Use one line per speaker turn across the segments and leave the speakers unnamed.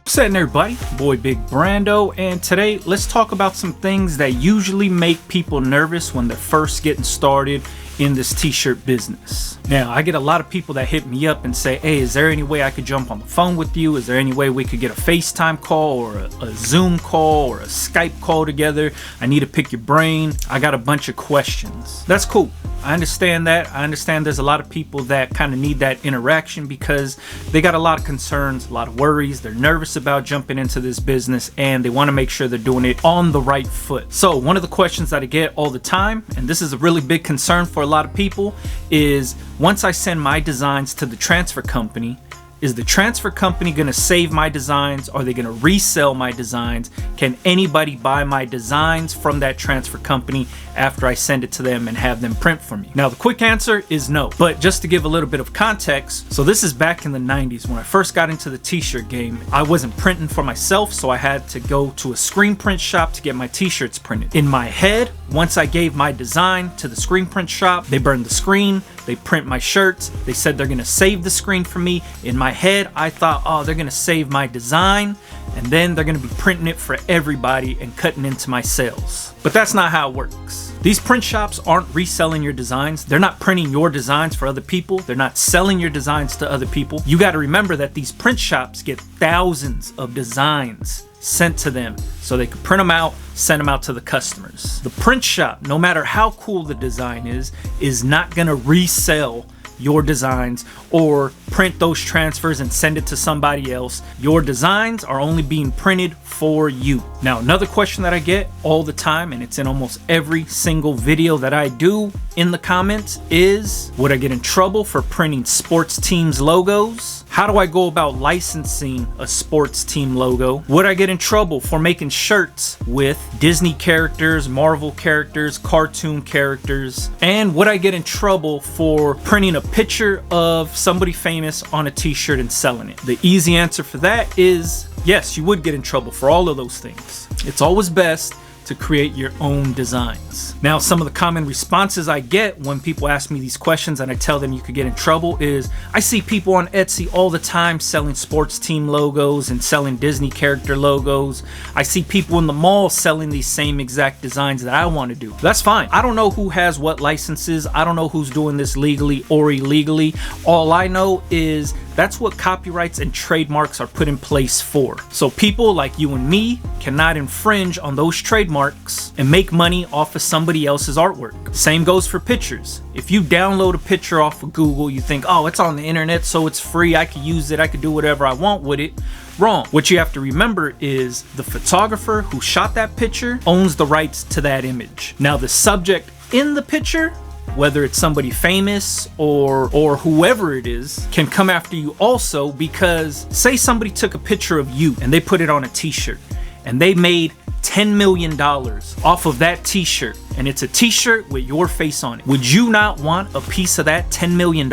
What's happening, everybody? Boy Big Brando, and today let's talk about some things that usually make people nervous when they're first getting started in this t-shirt business. Now, I get a lot of people that hit me up and say, hey, is there any way I could jump on the phone with you? Is there any way we could get a FaceTime call or a Zoom call or a Skype call together? I need to pick your brain. I got a bunch of questions. That's cool. I understand that. I understand there's a lot of people that kind of need that interaction because they got a lot of concerns, a lot of worries. They're nervous about jumping into this business and they want to make sure they're doing it on the right foot. So one of the questions that I get all the time, and this is a really big concern for a lot of people, is once I send my designs to the transfer company, is the transfer company going to save my designs? Are they going to resell my designs? Can anybody buy my designs from that transfer company after I send it to them and have them print for me? Now, the quick answer is no. But just to give a little bit of context, so this is back in the 90s when I first got into the t-shirt game. I wasn't printing for myself, so I had to go to a screen print shop to get my t-shirts printed. In my head, once I gave my design to the screen print shop, they burned the screen, they print my shirts, they said they're gonna save the screen for me. In my head, I thought, oh, they're gonna save my design and then they're gonna be printing it for everybody and cutting into my sales. But that's not how it works. These print shops aren't reselling your designs. They're not printing your designs for other people. They're not selling your designs to other people. You got to remember that these print shops get thousands of designs sent to them so they can print them out, send them out to the customers. The print shop, no matter how cool the design is not gonna resell your designs or print those transfers and send it to somebody else. Your designs are only being printed for you. Now, another question that I get all the time, and it's in almost every single video that I do in the comments, is would I get in trouble for printing sports teams logos? How do I go about licensing a sports team logo? Would I get in trouble for making shirts with Disney characters, Marvel characters, cartoon characters? And would I get in trouble for printing a picture of somebody famous on a t-shirt and selling it? The easy answer for that is yes, you would get in trouble for all of those things. It's always best to create your own designs. Now, some of the common responses I get when people ask me these questions and I tell them you could get in trouble is, I see people on Etsy all the time selling sports team logos and selling Disney character logos. I see people in the mall selling these same exact designs that I want to do. That's fine. I don't know who has what licenses. I don't know who's doing this legally or illegally. All I know is that's what copyrights and trademarks are put in place for. So people like you and me cannot infringe on those trademarks and make money off of somebody else's artwork. Same goes for pictures. If you download a picture off of Google, you think, oh, it's on the internet, so it's free, I could use it, I could do whatever I want with it. Wrong. What you have to remember is the photographer who shot that picture owns the rights to that image. Now, the subject in the picture, whether it's somebody famous or whoever it is, can come after you also, because say somebody took a picture of you and they put it on a t-shirt and they made $10 million off of that t-shirt, and it's a t-shirt with your face on it. Would you not want a piece of that $10 million?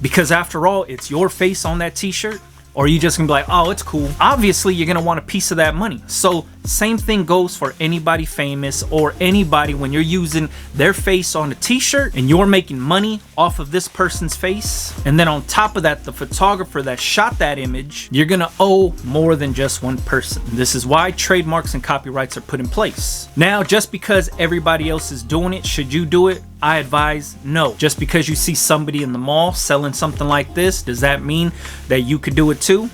Because after all, it's your face on that t-shirt. Or are you just gonna be like, oh, it's cool? Obviously, you're gonna want a piece of that money. So same thing goes for anybody famous or anybody when you're using their face on a t-shirt and you're making money off of this person's face. And then on top of that, the photographer that shot that image, you're gonna owe more than just one person. This is why trademarks and copyrights are put in place. Now, just because everybody else is doing it, should you do it? I advise no. Just because you see somebody in the mall selling something like this, does that mean that you could do it too?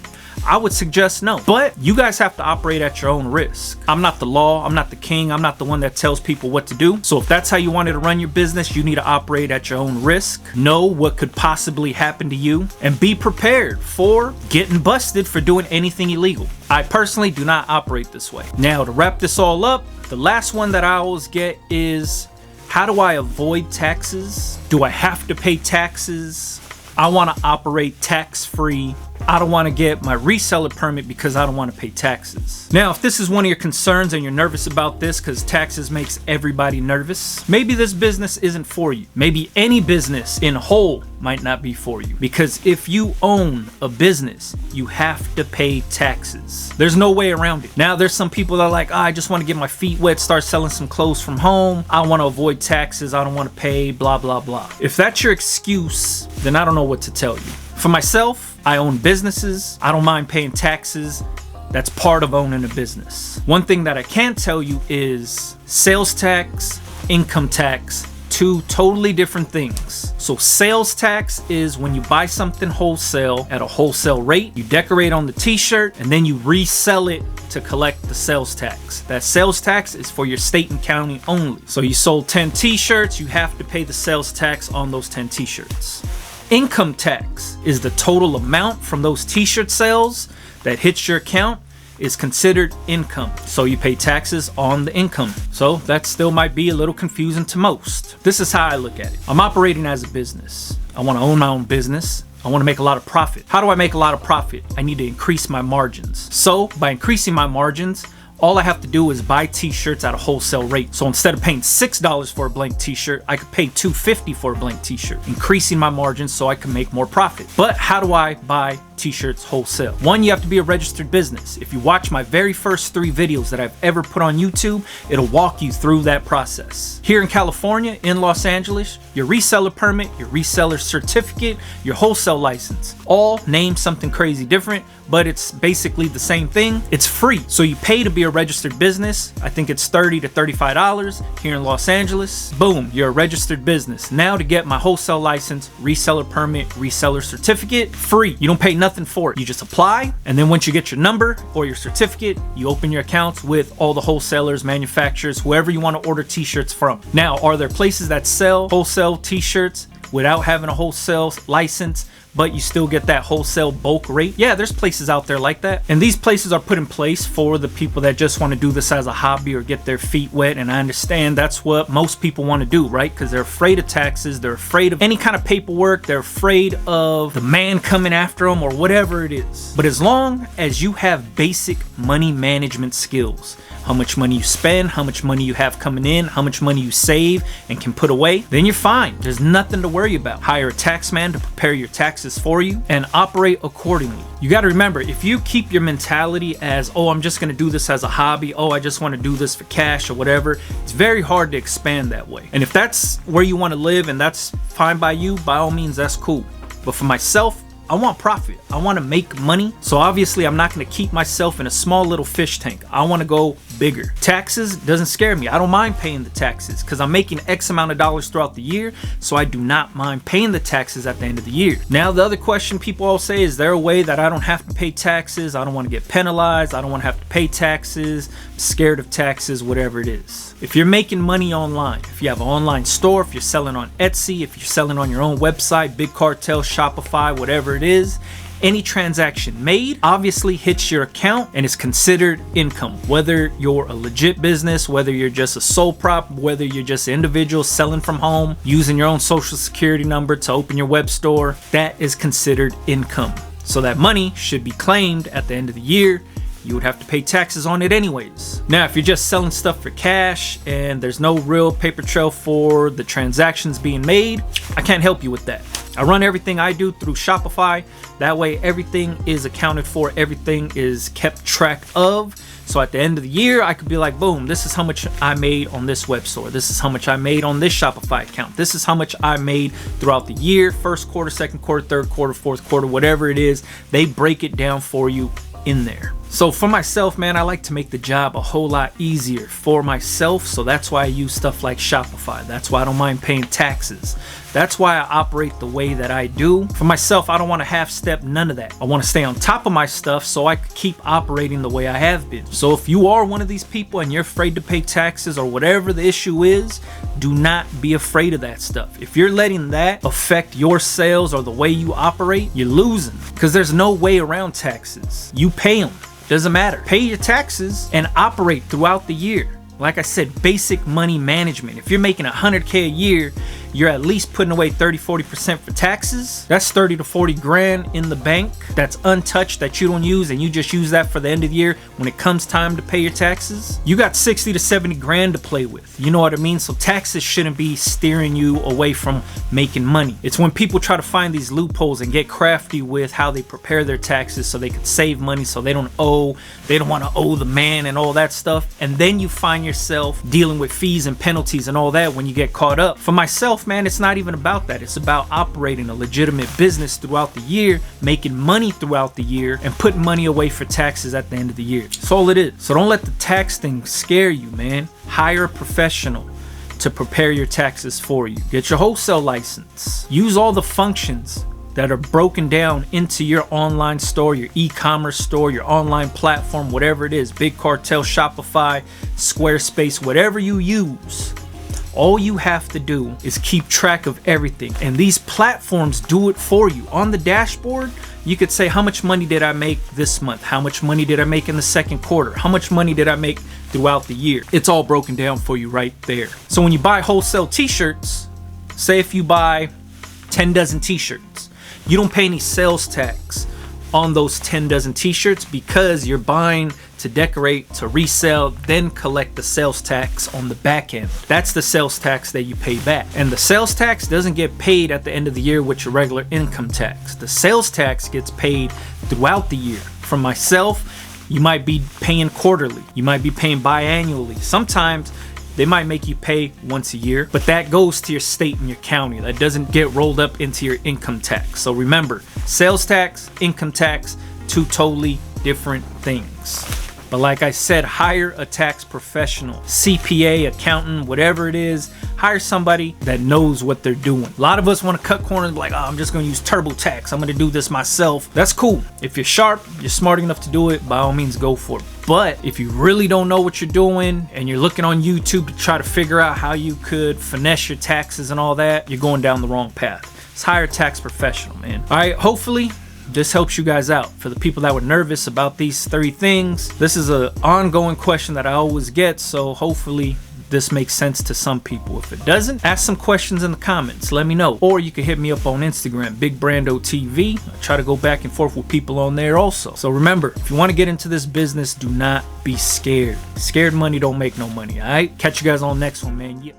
I would suggest no. But you guys have to operate at your own risk. I'm not the law, I'm not the king, I'm not the one that tells people what to do. So if that's how you wanted to run your business, you need to operate at your own risk, know what could possibly happen to you, and be prepared for getting busted for doing anything illegal. I personally do not operate this way. Now, to wrap this all up, the last one that I always get is, how do I avoid taxes? Do I have to pay taxes? I want to operate tax-free. I don't want to get my reseller permit because I don't want to pay taxes. Now, if this is one of your concerns and you're nervous about this because taxes makes everybody nervous, maybe this business isn't for you. Maybe any business in whole might not be for you, because if you own a business, you have to pay taxes. There's no way around it. Now, there's some people that are like, I just want to get my feet wet, start selling some clothes from home. I want to avoid taxes. I don't want to pay, blah, blah, blah. If that's your excuse, then I don't know what to tell you. For myself, I own businesses. I don't mind paying taxes. That's part of owning a business. One thing that I can tell you is sales tax, income tax, two totally different things. So sales tax is when you buy something wholesale at a wholesale rate, you decorate on the t-shirt, and then you resell it to collect the sales tax. That sales tax is for your state and county only. So you sold 10 t-shirts, you have to pay the sales tax on those 10 t-shirts. Income tax is the total amount from those t-shirt sales that hits your account is considered income. So you pay taxes on the income. So that still might be a little confusing to most. This is how I look at it. I'm operating as a business. I want to own my own business. I want to make a lot of profit. How do I make a lot of profit? I need to increase my margins. So by increasing my margins, all I have to do is buy t-shirts at a wholesale rate. So instead of paying $6 for a blank t-shirt, I could pay $2.50 for a blank t-shirt, increasing my margins so I can make more profit. But how do I buy t-shirts wholesale? One, you have to be a registered business. If you watch my very first 3 videos that I've ever put on YouTube, it'll walk you through that process. Here in California, in Los Angeles, your reseller permit, your reseller certificate, your wholesale license, all name something crazy different, but it's basically the same thing. It's free. So you pay to be a registered business. I think it's $30 to $35 here in Los Angeles. Boom, you're a registered business. Now to get my wholesale license, reseller permit, reseller certificate, free. You don't pay nothing for it. You just apply, and then once you get your number or your certificate, you open your accounts with all the wholesalers, manufacturers, whoever you want to order t-shirts from. Now, are there places that sell wholesale t-shirts without having a wholesale license, but you still get that wholesale bulk rate? Yeah, there's places out there like that. And these places are put in place for the people that just want to do this as a hobby or get their feet wet. And I understand that's what most people want to do, right? Because they're afraid of taxes. They're afraid of any kind of paperwork. They're afraid of the man coming after them or whatever it is. But as long as you have basic money management skills, how much money you spend, how much money you have coming in, how much money you save and can put away, then you're fine. There's nothing to worry about. Hire a tax man to prepare your taxes for you and operate accordingly. You got to remember, if you keep your mentality as, oh, I'm just going to do this as a hobby, oh, I just want to do this for cash or whatever, it's very hard to expand that way. And if that's where you want to live and that's fine by you, by all means, that's cool. But for myself, I want profit. I want to make money. So obviously I'm not going to keep myself in a small little fish tank. I want to go bigger. Taxes doesn't scare me. I don't mind paying the taxes because I'm making X amount of dollars throughout the year. So I do not mind paying the taxes at the end of the year. Now, the other question people all say, is there a way that I don't have to pay taxes? I don't want to get penalized. I don't want to have to pay taxes. I'm scared of taxes, whatever it is. If you're making money online, if you have an online store, if you're selling on Etsy, if you're selling on your own website, Big Cartel, Shopify, whatever it is, any transaction made obviously hits your account and is considered income. Whether you're a legit business, whether you're just a sole prop, whether you're just an individual selling from home, using your own social security number to open your web store, that is considered income. So that money should be claimed at the end of the year. You would have to pay taxes on it anyways. Now, if you're just selling stuff for cash and there's no real paper trail for the transactions being made, I can't help you with that. I run everything I do through Shopify. That way everything is accounted for, everything is kept track of. So at the end of the year, I could be like, boom, this is how much I made on this web store. This is how much I made on this Shopify account. This is how much I made throughout the year, first quarter, second quarter, third quarter, fourth quarter, whatever it is. They break it down for you in there. So for myself, man, I like to make the job a whole lot easier for myself. So that's why I use stuff like Shopify. That's why I don't mind paying taxes. That's why I operate the way that I do. For myself, I don't want to half-step none of that. I want to stay on top of my stuff so I can keep operating the way I have been. So if you are one of these people and you're afraid to pay taxes or whatever the issue is, do not be afraid of that stuff. If you're letting that affect your sales or the way you operate, you're losing, because there's no way around taxes. You pay them. Doesn't matter. Pay your taxes and operate throughout the year. Like I said, basic money management. If you're making $100K a year, you're at least putting away 30-40% for taxes. That's 30 to 40 grand in the bank that's untouched, that you don't use, and you just use that for the end of the year when it comes time to pay your taxes. You got 60 to 70 grand to play with. You know what I mean? So taxes shouldn't be steering you away from making money. It's when people try to find these loopholes and get crafty with how they prepare their taxes so they can save money, so they don't want to owe the man and all that stuff. And then you find yourself dealing with fees and penalties and all that when you get caught up. For myself, off, man, it's not even about that. It's about operating a legitimate business throughout the year, making money throughout the year, and putting money away for taxes at the end of the year. That's all it is. So don't let the tax thing scare you, man. Hire a professional to prepare your taxes for you. Get your wholesale license. Use all the functions that are broken down into your online store, your e-commerce store, your online platform, whatever it is, Big Cartel, Shopify, Squarespace, whatever you use. All you have to do is keep track of everything. And these platforms do it for you. On the dashboard, you could say, how much money did I make this month? How much money did I make in the second quarter? How much money did I make throughout the year? It's all broken down for you right there. So when you buy wholesale t-shirts, say if you buy 10 dozen t-shirts, you don't pay any sales tax on those 10 dozen t-shirts because you're buying to decorate, to resell, then collect the sales tax on the back end. That's the sales tax that you pay back. And the sales tax doesn't get paid at the end of the year with your regular income tax. The sales tax gets paid throughout the year. For myself, you might be paying quarterly. You might be paying biannually. Sometimes they might make you pay once a year, but that goes to your state and your county. That doesn't get rolled up into your income tax. So remember, sales tax, income tax, two totally different things. But like I said, hire a tax professional, CPA, accountant, whatever it is. Hire somebody that knows what they're doing. A lot of us want to cut corners and be like, oh, I'm just going to use TurboTax. I'm going to do this myself. That's cool. If you're sharp, you're smart enough to do it, by all means, go for it. But if you really don't know what you're doing and you're looking on YouTube to try to figure out how you could finesse your taxes and all that, you're going down the wrong path. Let's hire a tax professional, man. All right, hopefully this helps you guys out. For the people that were nervous about these 3 things, this is an ongoing question that I always get, so hopefully this makes sense to some people. If it doesn't, ask some questions in the comments. Let me know. Or you can hit me up on Instagram, Big Brando TV. I try to go back and forth with people on there also. So remember, if you want to get into this business, do not be scared. Scared money don't make no money, all right? Catch you guys on the next one, man. Yeah.